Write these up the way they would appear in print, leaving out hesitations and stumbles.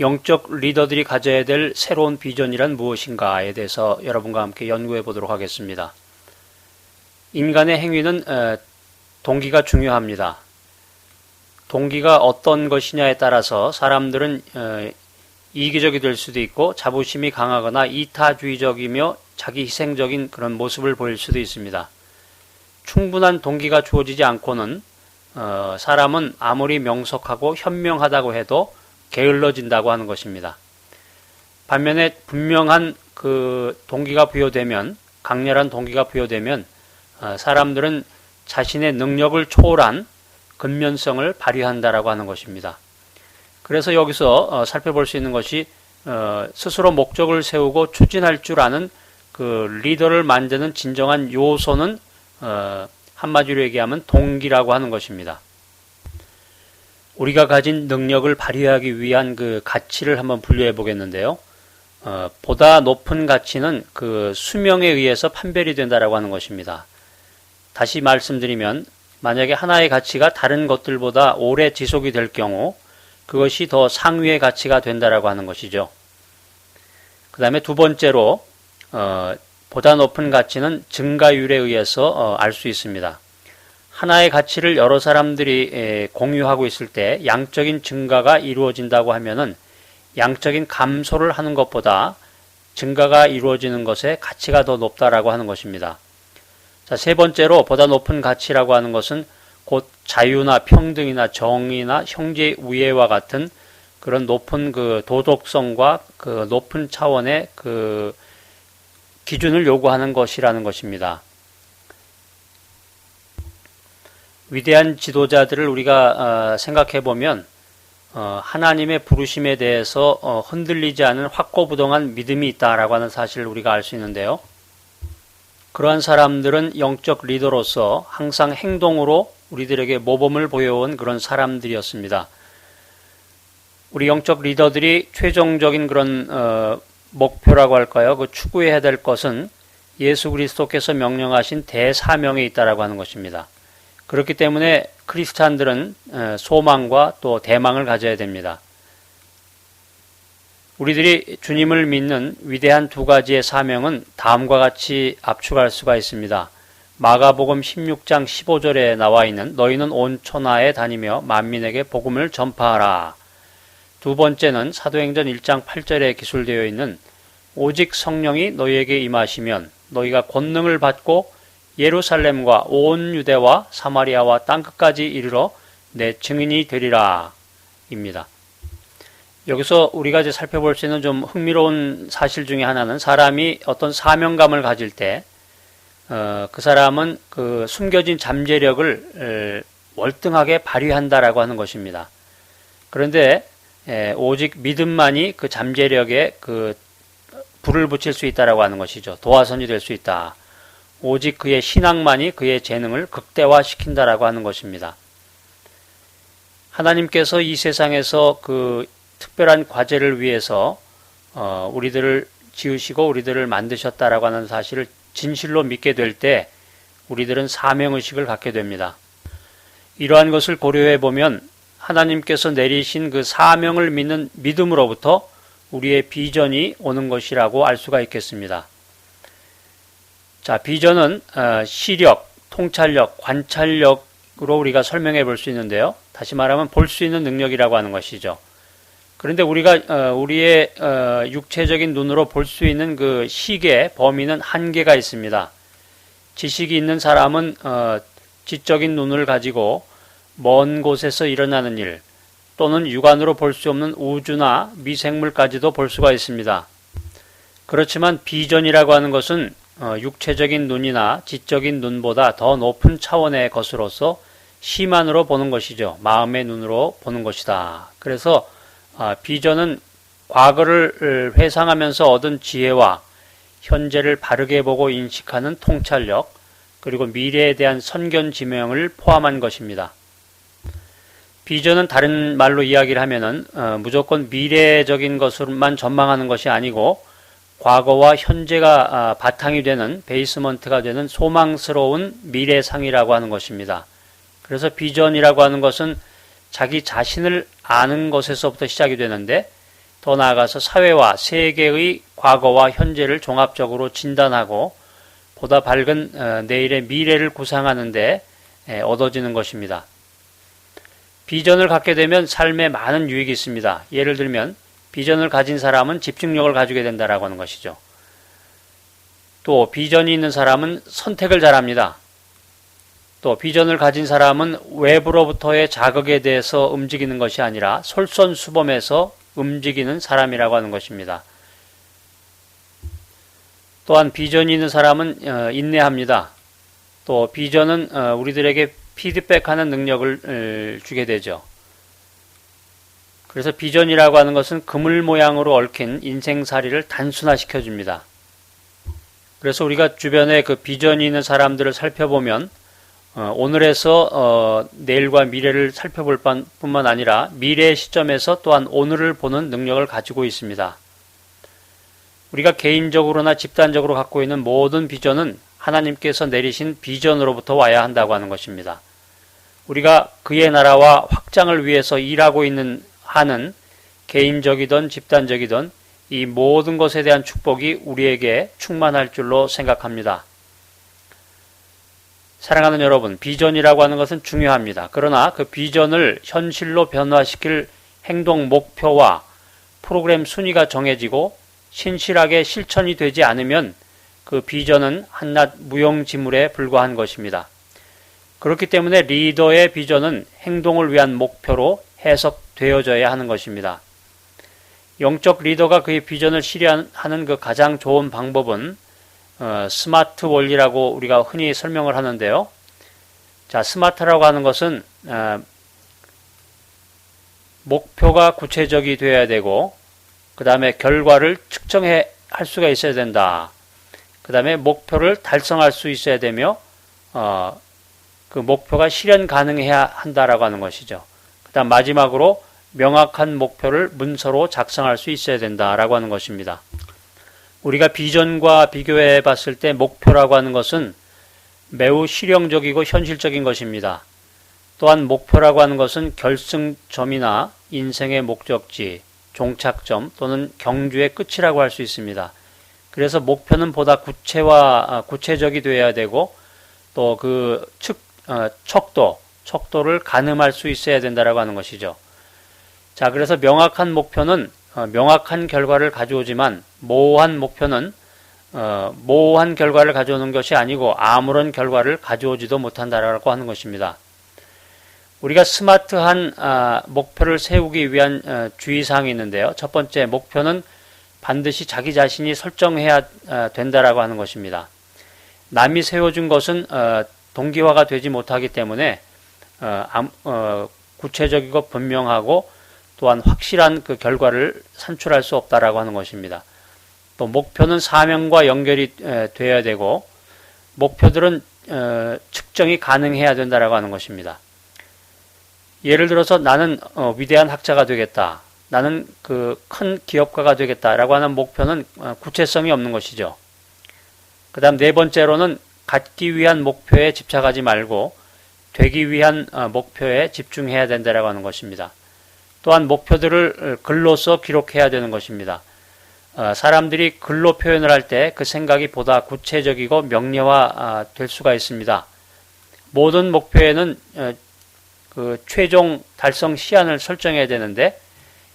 영적 리더들이 가져야 될 새로운 비전이란 무엇인가에 대해서 여러분과 함께 연구해 보도록 하겠습니다. 인간의 행위는 동기가 중요합니다. 동기가 어떤 것이냐에 따라서 사람들은 이기적이 될 수도 있고 자부심이 강하거나 이타주의적이며 자기 희생적인 그런 모습을 보일 수도 있습니다. 충분한 동기가 주어지지 않고는 사람은 아무리 명석하고 현명하다고 해도 게을러진다고 하는 것입니다. 반면에 분명한 그 동기가 부여되면, 강렬한 동기가 부여되면 사람들은 자신의 능력을 초월한 근면성을 발휘한다라고 하는 것입니다. 그래서 여기서 살펴볼 수 있는 것이 스스로 목적을 세우고 추진할 줄 아는 그 리더를 만드는 진정한 요소는 한마디로 얘기하면 동기라고 하는 것입니다. 우리가 가진 능력을 발휘하기 위한 그 가치를 한번 분류해 보겠는데요. 보다 높은 가치는 그 수명에 의해서 판별이 된다라고 하는 것입니다. 다시 말씀드리면 만약에 하나의 가치가 다른 것들보다 오래 지속이 될 경우 그것이 더 상위의 가치가 된다라고 하는 것이죠. 그 다음에 두 번째로 보다 높은 가치는 증가율에 의해서 알 수 있습니다. 하나의 가치를 여러 사람들이 공유하고 있을 때 양적인 증가가 이루어진다고 하면은 양적인 감소를 하는 것보다 증가가 이루어지는 것에 가치가 더 높다라고 하는 것입니다. 자, 세 번째로 보다 높은 가치라고 하는 것은 곧 자유나 평등이나 정의나 형제 우애와 같은 그런 높은 그 도덕성과 그 높은 차원의 그 기준을 요구하는 것이라는 것입니다. 위대한 지도자들을 우리가 생각해 보면 하나님의 부르심에 대해서 흔들리지 않은 확고부동한 믿음이 있다라고 하는 사실을 우리가 알 수 있는데요. 그러한 사람들은 영적 리더로서 항상 행동으로 우리들에게 모범을 보여온 그런 사람들이었습니다. 우리 영적 리더들이 최종적인 그런 목표라고 할까요? 그 추구해야 될 것은 예수 그리스도께서 명령하신 대사명에 있다라고 하는 것입니다. 그렇기 때문에 크리스찬들은 소망과 또 대망을 가져야 됩니다. 우리들이 주님을 믿는 위대한 두 가지의 사명은 다음과 같이 압축할 수가 있습니다. 마가복음 16장 15절에 나와 있는 너희는 온 천하에 다니며 만민에게 복음을 전파하라. 두 번째는 사도행전 1장 8절에 기술되어 있는 오직 성령이 너희에게 임하시면 너희가 권능을 받고 예루살렘과 온 유대와 사마리아와 땅끝까지 이르러 내 증인이 되리라 입니다. 여기서 우리가 이제 살펴볼 수 있는 좀 흥미로운 사실 중에 하나는 사람이 어떤 사명감을 가질 때 그 사람은 그 숨겨진 잠재력을 월등하게 발휘한다라고 하는 것입니다. 그런데 오직 믿음만이 그 잠재력에 그 불을 붙일 수 있다라고 하는 것이죠. 도화선이 될 수 있다. 오직 그의 신앙만이 그의 재능을 극대화시킨다라고 하는 것입니다. 하나님께서 이 세상에서 그 특별한 과제를 위해서 우리들을 지으시고 우리들을 만드셨다라고 하는 사실을 진실로 믿게 될 때 우리들은 사명의식을 갖게 됩니다. 이러한 것을 고려해 보면 하나님께서 내리신 그 사명을 믿는 믿음으로부터 우리의 비전이 오는 것이라고 알 수가 있겠습니다. 자, 비전은 시력, 통찰력, 관찰력으로 우리가 설명해 볼 수 있는데요. 다시 말하면 볼 수 있는 능력이라고 하는 것이죠. 그런데 우리가 우리의 육체적인 눈으로 볼 수 있는 그 시계 범위는 한계가 있습니다. 지식이 있는 사람은 지적인 눈을 가지고 먼 곳에서 일어나는 일 또는 육안으로 볼 수 없는 우주나 미생물까지도 볼 수가 있습니다. 그렇지만 비전이라고 하는 것은 육체적인 눈이나 지적인 눈보다 더 높은 차원의 것으로서 심안으로 보는 것이죠. 마음의 눈으로 보는 것이다. 그래서 비전은 과거를 회상하면서 얻은 지혜와 현재를 바르게 보고 인식하는 통찰력, 그리고 미래에 대한 선견지명을 포함한 것입니다. 비전은 다른 말로 이야기를 하면은 무조건 미래적인 것으로만 전망하는 것이 아니고 과거와 현재가 바탕이 되는 베이스먼트가 되는 소망스러운 미래상이라고 하는 것입니다. 그래서 비전이라고 하는 것은 자기 자신을 아는 것에서부터 시작이 되는데 더 나아가서 사회와 세계의 과거와 현재를 종합적으로 진단하고 보다 밝은 내일의 미래를 구상하는 데 얻어지는 것입니다. 비전을 갖게 되면 삶에 많은 유익이 있습니다. 예를 들면 비전을 가진 사람은 집중력을 가지게 된다라고 하는 것이죠. 또 비전이 있는 사람은 선택을 잘합니다. 또 비전을 가진 사람은 외부로부터의 자극에 대해서 움직이는 것이 아니라 솔선수범해서 움직이는 사람이라고 하는 것입니다. 또한 비전이 있는 사람은 인내합니다. 또 비전은 우리들에게 피드백하는 능력을 주게 되죠. 그래서 비전이라고 하는 것은 그물 모양으로 얽힌 인생살이를 단순화시켜 줍니다. 그래서 우리가 주변에 그 비전이 있는 사람들을 살펴보면 오늘에서 내일과 미래를 살펴볼 뿐만 아니라 미래의 시점에서 또한 오늘을 보는 능력을 가지고 있습니다. 우리가 개인적으로나 집단적으로 갖고 있는 모든 비전은 하나님께서 내리신 비전으로부터 와야 한다고 하는 것입니다. 우리가 그의 나라와 확장을 위해서 일하고 하는 개인적이든 집단적이든 이 모든 것에 대한 축복이 우리에게 충만할 줄로 생각합니다. 사랑하는 여러분, 비전이라고 하는 것은 중요합니다. 그러나 그 비전을 현실로 변화시킬 행동 목표와 프로그램 순위가 정해지고 신실하게 실천이 되지 않으면 그 비전은 한낱 무용지물에 불과한 것입니다. 그렇기 때문에 리더의 비전은 행동을 위한 목표로 해석되어져야 하는 것입니다. 영적 리더가 그의 비전을 실현하는 그 가장 좋은 방법은 스마트 원리라고 우리가 흔히 설명을 하는데요. 자, 스마트라고 하는 것은 목표가 구체적이 되어야 되고 그 다음에 결과를 측정할 수가 있어야 된다. 그 다음에 목표를 달성할 수 있어야 되며 그 목표가 실현 가능해야 한다라고 하는 것이죠. 그 다음 마지막으로 명확한 목표를 문서로 작성할 수 있어야 된다라고 하는 것입니다. 우리가 비전과 비교해 봤을 때 목표라고 하는 것은 매우 실용적이고 현실적인 것입니다. 또한 목표라고 하는 것은 결승점이나 인생의 목적지, 종착점 또는 경주의 끝이라고 할 수 있습니다. 그래서 목표는 보다 구체적이 되어야 되고 또 그 척도를 가늠할 수 있어야 된다라고 하는 것이죠. 자, 그래서 명확한 목표는 명확한 결과를 가져오지만 모호한 목표는 모호한 결과를 가져오는 것이 아니고 아무런 결과를 가져오지도 못한다라고 하는 것입니다. 우리가 스마트한 목표를 세우기 위한 주의사항이 있는데요. 첫 번째, 목표는 반드시 자기 자신이 설정해야 된다라고 하는 것입니다. 남이 세워준 것은 동기화가 되지 못하기 때문에 구체적이고 분명하고 또한 확실한 그 결과를 산출할 수 없다라고 하는 것입니다. 또 목표는 사명과 연결이 되어야 되고 목표들은 측정이 가능해야 된다라고 하는 것입니다. 예를 들어서 나는 위대한 학자가 되겠다. 나는 그 큰 기업가가 되겠다라고 하는 목표는 구체성이 없는 것이죠. 그 다음 네 번째로는 갖기 위한 목표에 집착하지 말고 되기 위한 목표에 집중해야 된다라고 하는 것입니다. 또한 목표들을 글로써 기록해야 되는 것입니다. 사람들이 글로 표현을 할 때 그 생각이 보다 구체적이고 명료화 될 수가 있습니다. 모든 목표에는 그 최종 달성 시한을 설정해야 되는데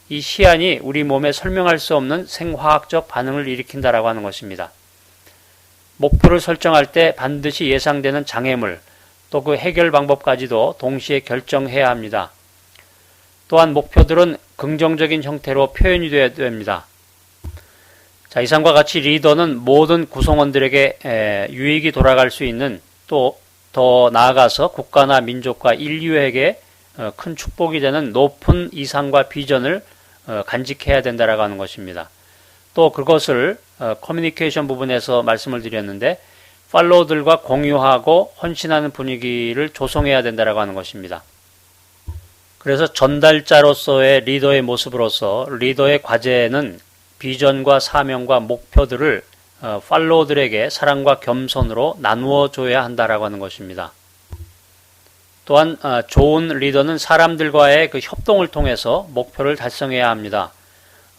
이 시한이 우리 몸에 설명할 수 없는 생화학적 반응을 일으킨다라고 하는 것입니다. 목표를 설정할 때 반드시 예상되는 장애물 또 그 해결 방법까지도 동시에 결정해야 합니다. 또한 목표들은 긍정적인 형태로 표현이 되어야 됩니다. 자, 이상과 같이 리더는 모든 구성원들에게 유익이 돌아갈 수 있는 또 더 나아가서 국가나 민족과 인류에게 큰 축복이 되는 높은 이상과 비전을 간직해야 된다라고 하는 것입니다. 또 그것을 커뮤니케이션 부분에서 말씀을 드렸는데 팔로워들과 공유하고 헌신하는 분위기를 조성해야 된다라고 하는 것입니다. 그래서 전달자로서의 리더의 모습으로서 리더의 과제는 비전과 사명과 목표들을 팔로워들에게 사랑과 겸손으로 나누어 줘야 한다라고 하는 것입니다. 또한 좋은 리더는 사람들과의 그 협동을 통해서 목표를 달성해야 합니다.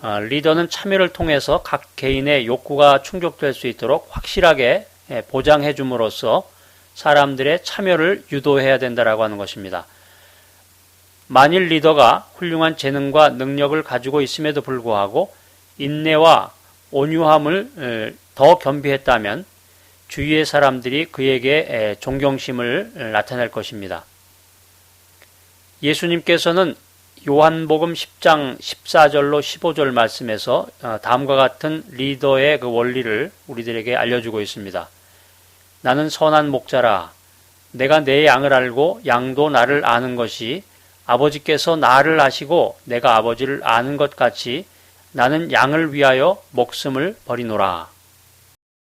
리더는 참여를 통해서 각 개인의 욕구가 충족될 수 있도록 확실하게 보장해 줌으로써 사람들의 참여를 유도해야 된다라고 하는 것입니다. 만일 리더가 훌륭한 재능과 능력을 가지고 있음에도 불구하고 인내와 온유함을 더 겸비했다면 주위의 사람들이 그에게 존경심을 나타낼 것입니다. 예수님께서는 요한복음 10장 14절로 15절 말씀에서 다음과 같은 리더의 그 원리를 우리들에게 알려주고 있습니다. 나는 선한 목자라. 내가 내 양을 알고 양도 나를 아는 것이 아버지께서 나를 아시고 내가 아버지를 아는 것 같이 나는 양을 위하여 목숨을 버리노라.